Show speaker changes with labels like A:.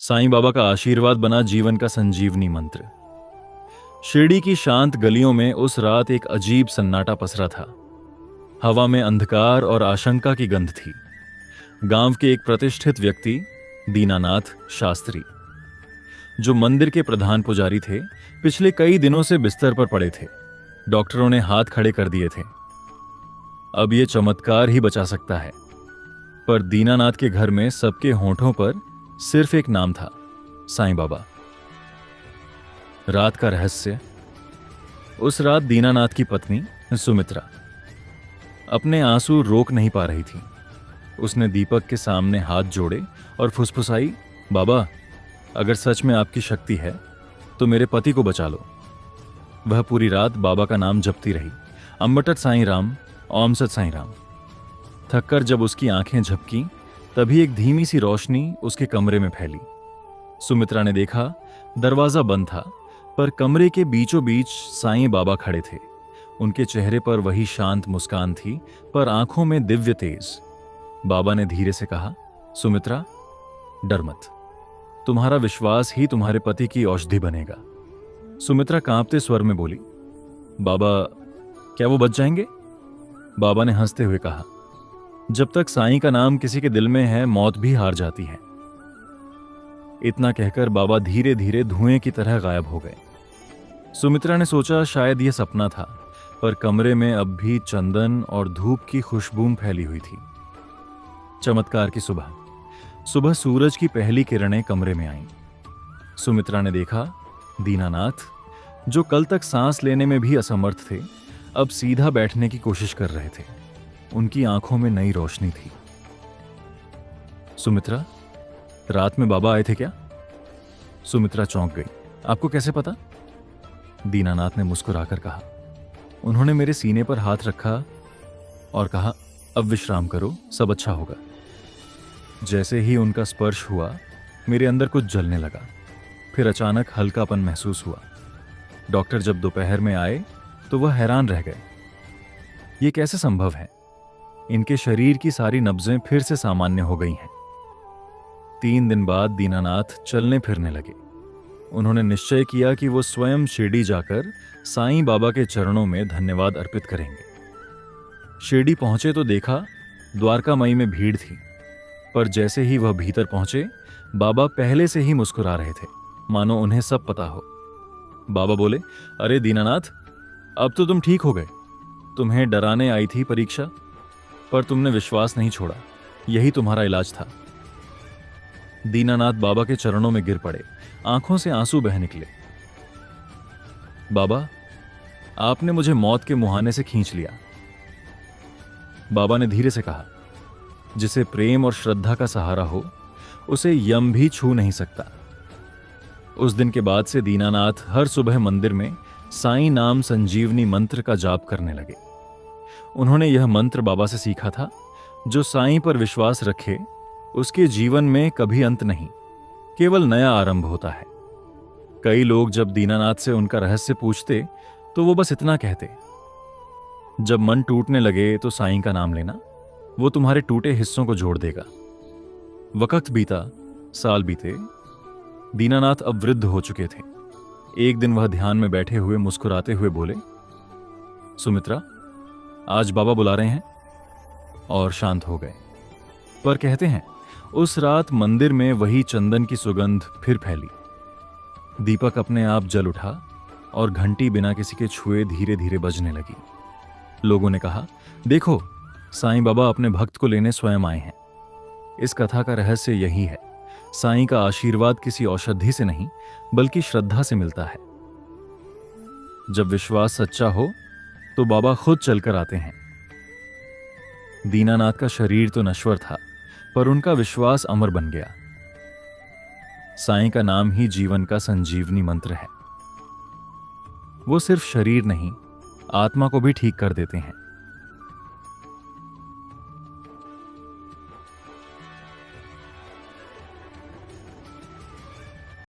A: साईं बाबा का आशीर्वाद बना जीवन का संजीवनी मंत्र। शिरडी की शांत गलियों में उस रात एक अजीब सन्नाटा पसरा था। हवा में अंधकार और आशंका की गंध थी। गांव के एक प्रतिष्ठित व्यक्ति, दीनानाथ शास्त्री, जो मंदिर के प्रधान पुजारी थे, पिछले कई दिनों से बिस्तर पर पड़े थे। डॉक्टरों ने हाथ खड़े कर दिए थे। अब ये चमत्कार ही बचा सकता है। पर दीनानाथ के घर में सबके होंठों पर सिर्फ एक नाम था, साईं बाबा। रात का रहस्य। उस रात दीनानाथ की पत्नी सुमित्रा अपने आंसू रोक नहीं पा रही थी। उसने दीपक के सामने हाथ जोड़े और फुसफुसाई, बाबा, अगर सच में आपकी शक्ति है तो मेरे पति को बचा लो। वह पूरी रात बाबा का नाम जपती रही, अम्बटत साईं राम, ओम सत साईं राम। थककर जब उसकी आंखें झपकी, तभी एक धीमी सी रोशनी उसके कमरे में फैली। सुमित्रा ने देखा, दरवाजा बंद था, पर कमरे के बीचों बीच साईं बाबा खड़े थे। उनके चेहरे पर वही शांत मुस्कान थी, पर आंखों में दिव्य तेज। बाबा ने धीरे से कहा, सुमित्रा, डर मत। तुम्हारा विश्वास ही तुम्हारे पति की औषधि बनेगा। सुमित्रा कांपते स्वर में बोली, बाबा, क्या वो बच जाएंगे? बाबा ने हंसते हुए कहा, जब तक साईं का नाम किसी के दिल में है, मौत भी हार जाती है। इतना कहकर बाबा धीरे धीरे धुएं की तरह गायब हो गए। सुमित्रा ने सोचा शायद यह सपना था, पर कमरे में अब भी चंदन और धूप की खुशबू फैली हुई थी। चमत्कार की सुबह सुबह सूरज की पहली किरणें कमरे में आईं। सुमित्रा ने देखा, दीनानाथ, जो कल तक सांस लेने में भी असमर्थ थे, अब सीधा बैठने की कोशिश कर रहे थे। उनकी आंखों में नई रोशनी थी। सुमित्रा, रात में बाबा आए थे क्या? सुमित्रा चौंक गई। आपको कैसे पता? दीनानाथ ने मुस्कुराकर कहा, उन्होंने मेरे सीने पर हाथ रखा और कहा, अब विश्राम करो, सब अच्छा होगा। जैसे ही उनका स्पर्श हुआ, मेरे अंदर कुछ जलने लगा। फिर अचानक हल्कापन महसूस हुआ। डॉक्टर जब दोपहर में आए तो वह हैरान रह गए। ये कैसे संभव है? इनके शरीर की सारी नब्जें फिर से सामान्य हो गई हैं। 3 दिन बाद दीनानाथ चलने फिरने लगे। उन्होंने निश्चय किया कि वो स्वयं शिरडी जाकर साईं बाबा के चरणों में धन्यवाद अर्पित करेंगे। शिरडी पहुंचे तो देखा, द्वारकामयी में भीड़ थी, पर जैसे ही वह भीतर पहुंचे, बाबा पहले से ही मुस्कुरा रहे थे, मानो उन्हें सब पता हो। बाबा बोले, अरे दीनानाथ, अब तो तुम ठीक हो गए। तुम्हें डराने आई थी परीक्षा, पर तुमने विश्वास नहीं छोड़ा। यही तुम्हारा इलाज था। दीनानाथ बाबा के चरणों में गिर पड़े। आंखों से आंसू बह निकले। बाबा, आपने मुझे मौत के मुहाने से खींच लिया। बाबा ने धीरे से कहा, जिसे प्रेम और श्रद्धा का सहारा हो, उसे यम भी छू नहीं सकता। उस दिन के बाद से दीनानाथ हर सुबह मंदिर में साईं नाम संजीवनी मंत्र का जाप करने लगे। उन्होंने यह मंत्र बाबा से सीखा था, जो साईं पर विश्वास रखे, उसके जीवन में कभी अंत नहीं, केवल नया आरंभ होता है। कई लोग जब दीनानाथ से उनका रहस्य पूछते तो वो बस इतना कहते, जब मन टूटने लगे तो साईं का नाम लेना, वो तुम्हारे टूटे हिस्सों को जोड़ देगा। वक्त बीता, साल बीते। दीनानाथ अब वृद्ध हो चुके थे। एक दिन वह ध्यान में बैठे हुए मुस्कुराते हुए बोले, सुमित्रा, आज बाबा बुला रहे हैं, और शांत हो गए। पर कहते हैं, उस रात मंदिर में वही चंदन की सुगंध फिर फैली। दीपक अपने आप जल उठा और घंटी बिना किसी के छुए धीरे धीरे बजने लगी। लोगों ने कहा, देखो, साईं बाबा अपने भक्त को लेने स्वयं आए हैं। इस कथा का रहस्य यही है, साईं का आशीर्वाद किसी औषधि से नहीं, बल्कि श्रद्धा से मिलता है। जब विश्वास सच्चा हो तो बाबा खुद चलकर आते हैं। दीनानाथ का शरीर तो नश्वर था, पर उनका विश्वास अमर बन गया। साईं का नाम ही जीवन का संजीवनी मंत्र है। वो सिर्फ शरीर नहीं, आत्मा को भी ठीक कर देते हैं।